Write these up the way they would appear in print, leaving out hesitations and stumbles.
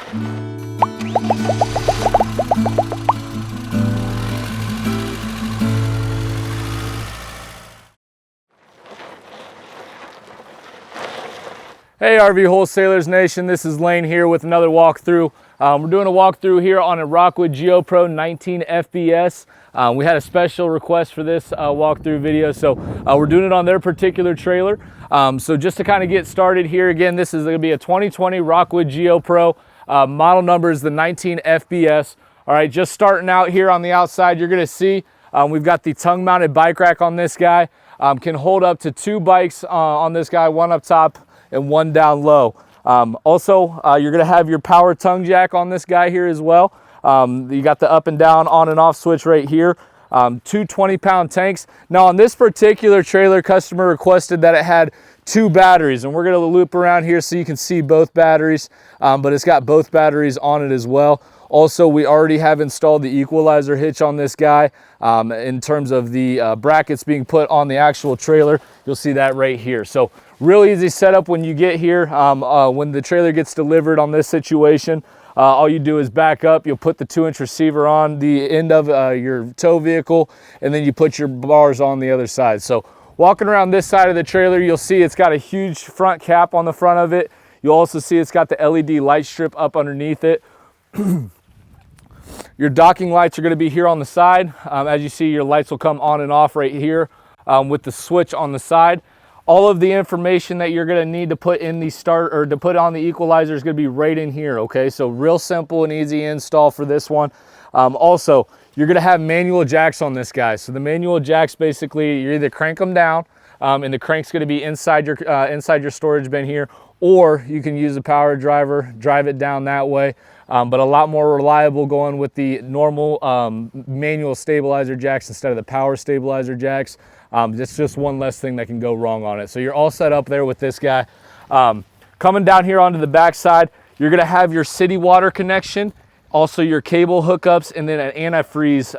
Hey RV Wholesalers Nation, this is Lane here with another walkthrough. We're doing a walkthrough here on a Rockwood Geo Pro 19FBS. We had a special request for this walkthrough video, so we're doing it on their particular trailer. So just to kind of get started here, again, this is going to be a 2020 Rockwood Geo Pro. Model number is the 19FBS. All right, just starting out here on the outside, you're going to see we've got the tongue-mounted bike rack on this guy. Can hold up to 2 bikes on this guy, one up top and one down low. Also, you're gonna have your power tongue jack on this guy here as well. You got the up and down on and off switch right here. 2 20-pound tanks. Now on this particular trailer, customer requested that it had 2 batteries, and we're gonna loop around here so you can see both batteries, but it's got both batteries on it as well. Also, we already have installed the Equalizer Hitch on this guy. In terms of the brackets being put on the actual trailer, you'll see that right here. So real easy setup when you get here. When the trailer gets delivered on this situation, all you do is back up. You'll put the 2-inch receiver on the end of your tow vehicle, and then you put your bars on the other side. So walking around this side of the trailer, you'll see it's got a huge front cap on the front of it. You'll also see it's got the LED light strip up underneath it. Your docking lights are going to be here on the side. As you see, your lights will come on and off right here with the switch on the side. All of the information that you're going to need to put in the start or to put on the equalizer is going to be right in here. Okay, so real simple and easy install for this one. Also, you're going to have manual jacks on this guy. So the manual jacks, basically, you either crank them down, and the crank's going to be inside your storage bin here, or you can use a power driver, drive it down that way. But a lot more reliable going with the normal manual stabilizer jacks instead of the power stabilizer jacks. It's just one less thing that can go wrong on it. So you're all set up there with this guy. Coming down here onto the back side, you're gonna have your city water connection, also your cable hookups, and then an antifreeze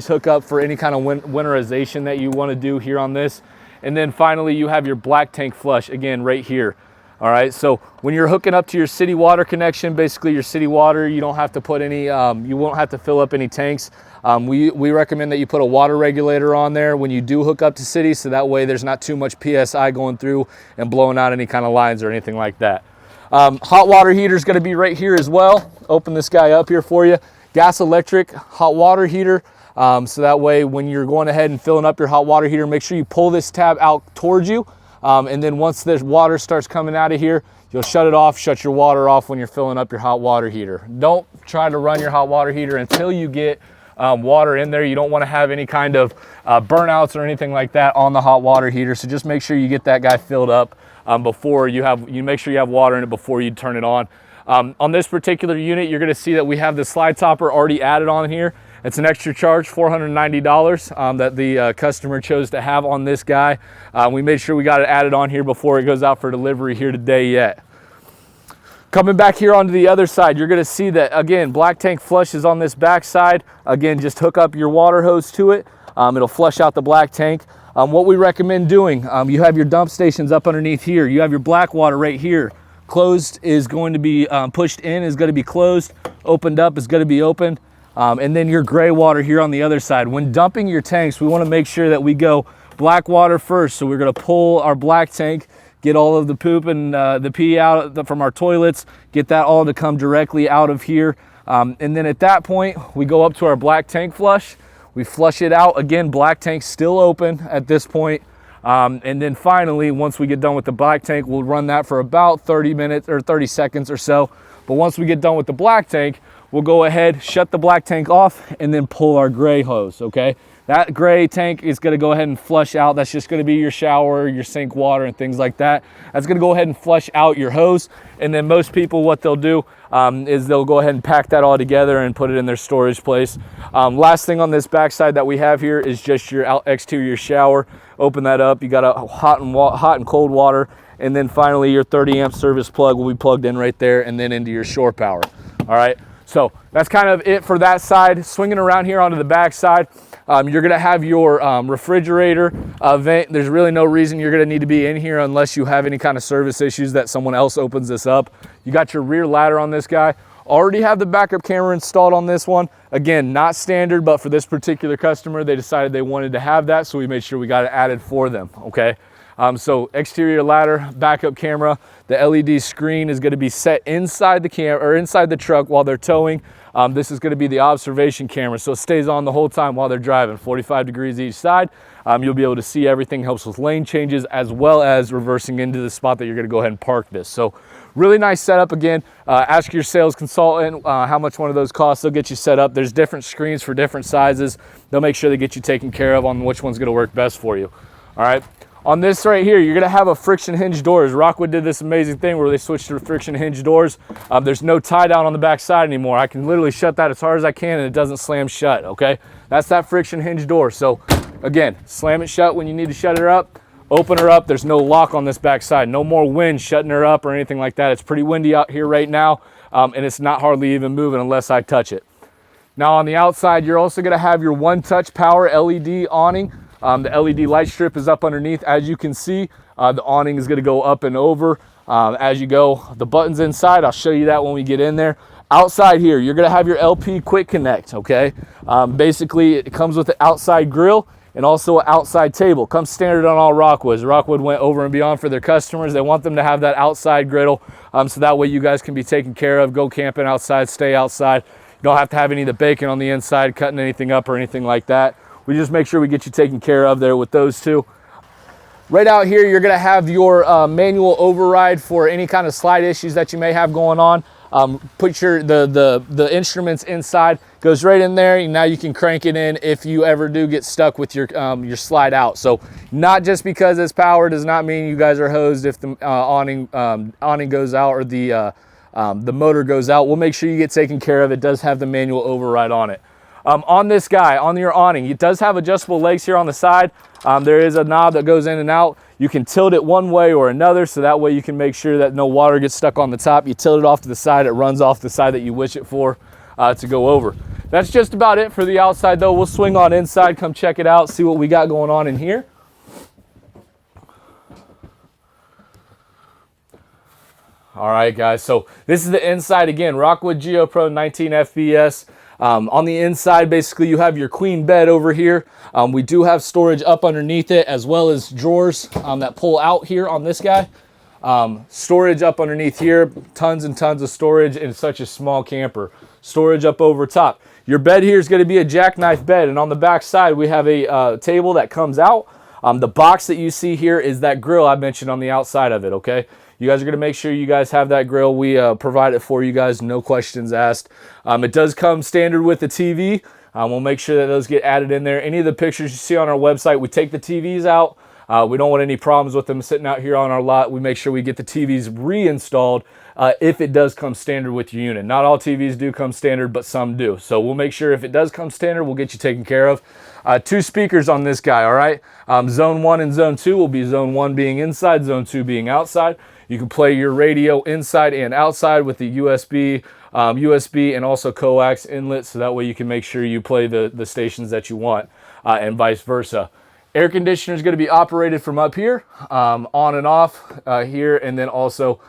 hookup for any kind of winterization that you wanna do here on this. And then finally, you have your black tank flush, again, right here. All right, so when you're hooking up to your city water connection, basically your city water, you don't have to put any, you won't have to fill up any tanks. We recommend that you put a water regulator on there when you do hook up to city, so that way there's not too much PSI going through and blowing out any kind of lines or anything like that. Hot water heater is gonna be right here as well. Open this guy up here for you. Gas electric hot water heater. So that way when you're going ahead and filling up your hot water heater, make sure you pull this tab out towards you. And then once the water starts coming out of here, you'll shut it off, shut your water off when you're filling up your hot water heater. Don't try to run your hot water heater until you get water in there. You don't want to have any kind of burnouts or anything like that on the hot water heater. So just make sure you get that guy filled up before you make sure you have water in it before you turn it on. On this particular unit, you're going to see that we have the slide topper already added on here. It's an extra charge, $490, that the customer chose to have on this guy. We made sure we got it added on here before it goes out for delivery here today yet. Coming back here onto the other side, you're gonna see that, again, black tank flush is on this back side. Again, just hook up your water hose to it. It'll flush out the black tank. What we recommend doing, you have your dump stations up underneath here. You have your black water right here. Closed is going to be, pushed in is gonna be closed. Opened up is gonna be opened. And then your gray water here on the other side. When dumping your tanks, we want to make sure that we go black water first. So we're going to pull our black tank, get all of the poop and the pee out from our toilets, get that all to come directly out of here. And then at that point, we go up to our black tank flush. We flush it out. Again, black tank still open at this point. And then finally, once we get done with the black tank, we'll run that for about 30 minutes or 30 seconds or so. But once we get done with the black tank, we'll go ahead, shut the black tank off, and then pull our gray hose, okay? That gray tank is gonna go ahead and flush out. That's just gonna be your shower, your sink water, and things like that. That's gonna go ahead and flush out your hose. And then most people, what they'll do is they'll go ahead and pack that all together and put it in their storage place. Last thing on this backside that we have here is just your exterior shower. Open that up, you got a hot and cold water, and then finally your 30 amp service plug will be plugged in right there and then into your shore power, all right? So that's kind of it for that side. Swinging around here onto the back side, You're going to have your refrigerator vent. There's really no reason you're going to need to be in here unless you have any kind of service issues that someone else opens this up. You got your rear ladder on this guy. Already have the backup camera installed on this one. Again, not standard, but for this particular customer, they decided they wanted to have that, so we made sure we got it added for them, okay? So exterior ladder, backup camera. The LED screen is going to be set inside the camera or inside the truck while they're towing. This is going to be the observation camera, so it stays on the whole time while they're driving, 45 degrees each side. You'll be able to see everything, helps with lane changes as well as reversing into the spot that you're going to go ahead and park this. So really nice setup. Again, ask your sales consultant how much one of those costs. They'll get you set up. There's different screens for different sizes. They'll make sure they get you taken care of on which one's going to work best for you. All right. On this right here, you're going to have a friction hinge doors. Rockwood did this amazing thing where they switched to friction hinge doors. There's no tie down on the back side anymore. I can literally shut that as hard as I can and it doesn't slam shut, okay? That's that friction hinge door. So again, slam it shut when you need to shut her up. Open her up. There's no lock on this back side. No more wind shutting her up or anything like that. It's pretty windy out here right now, and it's not hardly even moving unless I touch it. Now on the outside, you're also going to have your Onetouch power LED awning. The LED light strip is up underneath. As you can see, the awning is going to go up and over as you go. The buttons inside, I'll show you that when we get in there. Outside here, you're going to have your LP quick connect, okay? Basically, it comes with an outside grill and also an outside table. Comes standard on all Rockwoods. Rockwood went over and beyond for their customers. They want them to have that outside griddle, so that way you guys can be taken care of, go camping outside, stay outside. You don't have to have any of the bacon on the inside, cutting anything up or anything like that. We just make sure we get you taken care of there with those two. Right out here, you're gonna have your manual override for any kind of slide issues that you may have going on. Put your the instruments inside, goes right in there, and now you can crank it in if you ever do get stuck with your slide out. So not just because it's power does not mean you guys are hosed if the awning goes out or the motor goes out. We'll make sure you get taken care of. It does have the manual override on it. On this guy, on your awning, it does have adjustable legs here on the side. There is a knob that goes in and out. You can tilt it one way or another, so that way you can make sure that no water gets stuck on the top. You tilt it off to the side, it runs off the side that you wish it for to go over. That's just about it for the outside though. We'll swing on inside, come check it out, see what we got going on in here. All right, guys, so this is the inside again, Rockwood Geo Pro 19 FBS. On the inside, basically, you have your queen bed over here. We do have storage up underneath it, as well as drawers that pull out here on this guy. Storage up underneath here, tons and tons of storage in such a small camper. Storage up over top. Your bed here is going to be a jackknife bed, and on the back side, we have a table that comes out. The box that you see here is that grill I mentioned on the outside of it, okay? You guys are going to make sure you guys have that grill. We provide it for you guys, no questions asked. It does come standard with the TV. We'll make sure that those get added in there. Any of the pictures you see on our website, we take the TVs out. We don't want any problems with them sitting out here on our lot. We make sure we get the TVs reinstalled if it does come standard with your unit. Not all TVs do come standard, but some do. So we'll make sure if it does come standard, we'll get you taken care of. 2 speakers on this guy, all right? Zone 1 and Zone 2 will be Zone 1 being inside, Zone 2 being outside. You can play your radio inside and outside with the USB and also coax inlet, so that way you can make sure you play the stations that you want and vice versa. Air conditioner is going to be operated from up here, on and off here, and then also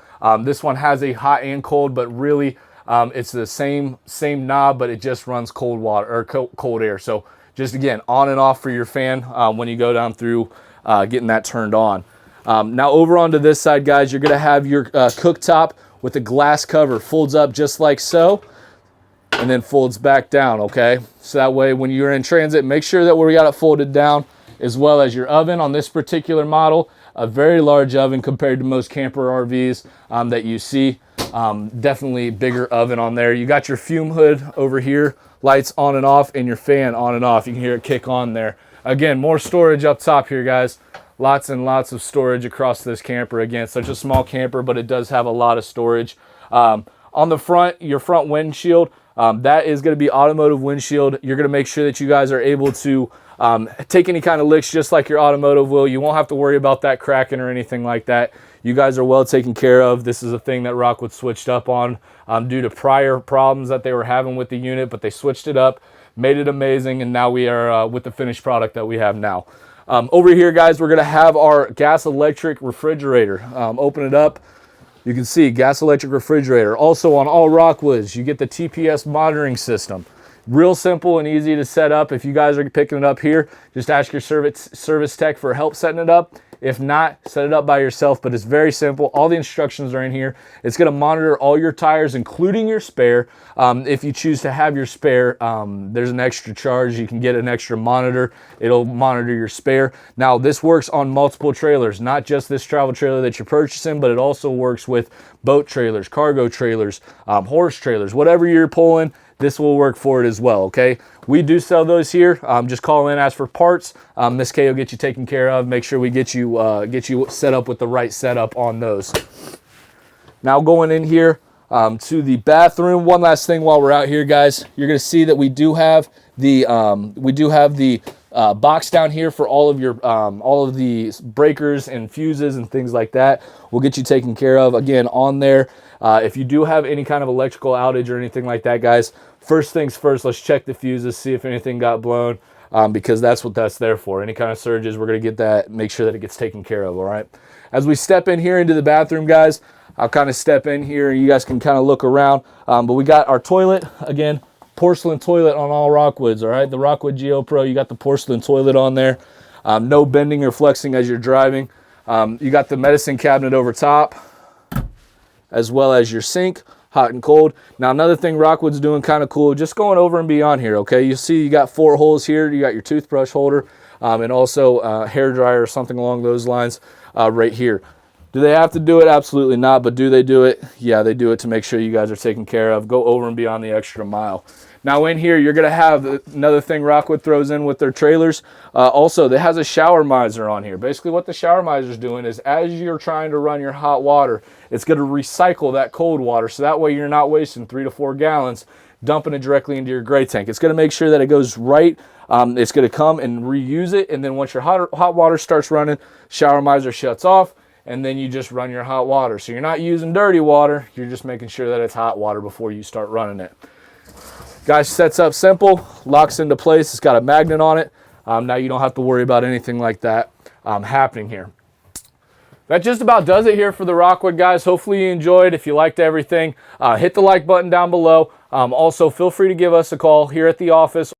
this one has a hot and cold, but really it's the same knob, but it just runs cold water or cold air. So just again, on and off for your fan when you go down through getting that turned on. Now over onto this side, guys, you're going to have your cooktop with a glass cover. Folds up just like so, and then folds back down, okay? So that way when you're in transit, make sure that we got it folded down, as well as your oven on this particular model. A very large oven compared to most camper RVs that you see. Definitely bigger oven on there. You got your fume hood over here, lights on and off, and your fan on and off. You can hear it kick on there. Again, more storage up top here, guys. Lots and lots of storage across this camper. Again, it's such a small camper, but it does have a lot of storage. On the front, your front windshield, that is going to be automotive windshield. You're going to make sure that you guys are able to take any kind of licks just like your automotive will. You won't have to worry about that cracking or anything like that. You guys are well taken care of. This is a thing that Rockwood switched up on due to prior problems that they were having with the unit, but they switched it up, made it amazing, and now we are with the finished product that we have now. Over here, guys, we're gonna have our gas electric refrigerator. Open it up. You can see gas electric refrigerator. Also on all Rockwoods, you get the TPS monitoring system. Real simple and easy to set up. If you guys are picking it up here, just ask your service tech for help setting it up. If not, set it up by yourself, but it's very simple. All the instructions are in here. It's gonna monitor all your tires, including your spare. If you choose to have your spare, there's an extra charge. You can get an extra monitor. It'll monitor your spare. Now, this works on multiple trailers, not just this travel trailer that you're purchasing, but it also works with boat trailers, cargo trailers, horse trailers, whatever you're pulling. This will work for it as well, okay? We do sell those here. Just call in, ask for parts. Miss K will get you taken care of. Make sure we get you set up with the right setup on those. Now going in here to the bathroom. One last thing while we're out here, guys. You're gonna see that we do have the box down here for all of your all of the breakers and fuses and things like that. We'll get you taken care of. Again, on there. If you do have any kind of electrical outage or anything like that, guys, first things first, let's check the fuses, see if anything got blown, because that's what that's there for. Any kind of surges, we're going to get that, make sure that it gets taken care of, all right? As we step in here into the bathroom, guys, I'll kind of step in here and you guys can kind of look around. But we got our toilet, again, porcelain toilet on all Rockwoods, all right? The Rockwood Geo Pro, you got the porcelain toilet on there. No bending or flexing as you're driving. You got the medicine cabinet over top, as well as your sink, hot and cold. Now, another thing Rockwood's doing kind of cool, just going over and beyond here, okay? You see you got 4 holes here. You got your toothbrush holder and also a hair dryer or something along those lines right here. Do they have to do it? Absolutely not, but do they do it? Yeah, they do it to make sure you guys are taken care of. Go over and beyond the extra mile. Now in here, you're gonna have another thing Rockwood throws in with their trailers. Also, it has a shower miser on here. Basically what the shower miser is doing is as you're trying to run your hot water, it's gonna recycle that cold water. So that way you're not wasting 3 to 4 gallons, dumping it directly into your gray tank. It's gonna make sure that it goes right. It's gonna come and reuse it. And then once your hot water starts running, shower miser shuts off, and then you just run your hot water. So you're not using dirty water, you're just making sure that it's hot water before you start running it. Guys, sets up simple, locks into place. It's got a magnet on it. Now you don't have to worry about anything like that happening here. That just about does it here for the Rockwood, guys. Hopefully you enjoyed. If you liked everything, hit the like button down below. Also, feel free to give us a call here at the office